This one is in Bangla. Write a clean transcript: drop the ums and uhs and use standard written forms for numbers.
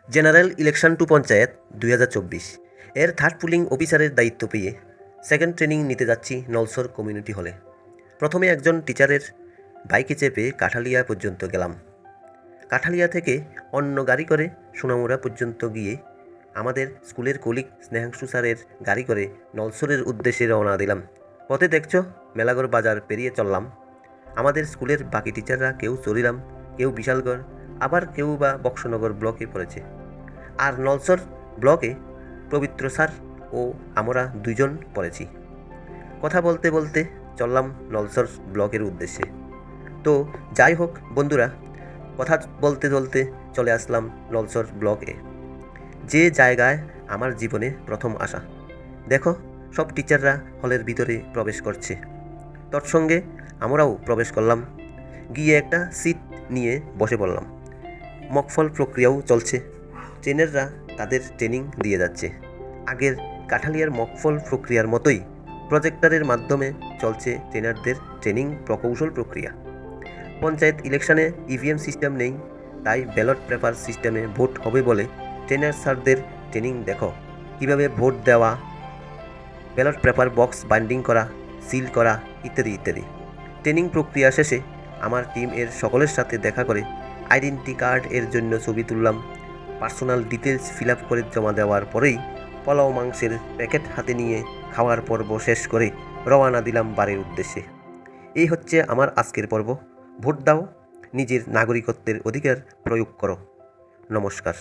জেনারেল ইলেকশন টু পঞ্চায়েত 2024 এর থার্ড পুলিং অফিসারের দায়িত্ব পেয়ে সেকেন্ড ট্রেনিং নিতে যাচ্ছি নলছর কমিউনিটি হলে। প্রথমে একজন টিচারের বাইকে চেপে কাঠালিয়া পর্যন্ত গেলাম। কাঠালিয়া থেকে অন্য গাড়ি করে সোনামুড়া পর্যন্ত গিয়ে আমাদের স্কুলের কলিগ স্নেহাংশু স্যারের গাড়ি করে নলছরের উদ্দেশ্যে রওনা দিলাম। পথে দেখছো মেলাগড় বাজার পেরিয়ে চললাম। আমাদের স্কুলের বাকি টিচাররা কেউ চরিলাম, কেউ বিশালগড়, আবার কেউ বা বক্সনগর ব্লকে পড়েছে। আর নলছর ব্লকে পবিত্র স্যার ও আমরা দুজন পড়েছি। কথা বলতে বলতে চললাম নলছর ব্লকের উদ্দেশ্যে। তো যাই হোক বন্ধুরা, কথা বলতে বলতে চলে আসলাম নলছর ব্লকে, যে জায়গায় আমার জীবনে প্রথম আসা। দেখো সব টিচাররা হলের ভিতরে প্রবেশ করছে, তৎসঙ্গে আমরাও প্রবেশ করলাম। গিয়ে একটা সিট নিয়ে বসে পড়লাম। মকফল প্রক্রিয়াও চলছে। ট্রেনাররা তাদের ট্রেনিং দিয়ে যাচ্ছে। আগের কাঠালিয়ার মকফল প্রক্রিয়ার মতোই প্রজেক্টরের মাধ্যমে চলছে ট্রেনারদের ট্রেনিং প্রকৌশল প্রক্রিয়া। পঞ্চায়েত ইলেকশনে ইভিএম সিস্টেম নেই, তাই ব্যালট পেপার সিস্টেমে ভোট হবে বলে ট্রেনার স্যারদের ট্রেনিং দেখো কীভাবে ভোট দেওয়া, ব্যালট পেপার বক্স বাইন্ডিং করা, সিল করা ইত্যাদি ইত্যাদি। ট্রেনিং প্রক্রিয়া শেষে আমার টিম এর সকলের সাথে দেখা করে আইডেন্টি কার্ড এর জন্য ছবি তুললাম। পার্সোনাল ডিটেলস ফিল আপ করে জমা দেওয়ার পরেই পোলাও মাংসের প্যাকেট হাতে নিয়ে খাওয়ার পর্ব শেষ করে রওনা দিলাম বাড়ির উদ্দেশ্যে। এই হচ্ছে আমার আজকের পর্ব। ভোট দাও, নিজের নাগরিকত্বের অধিকার প্রয়োগ করো। নমস্কার।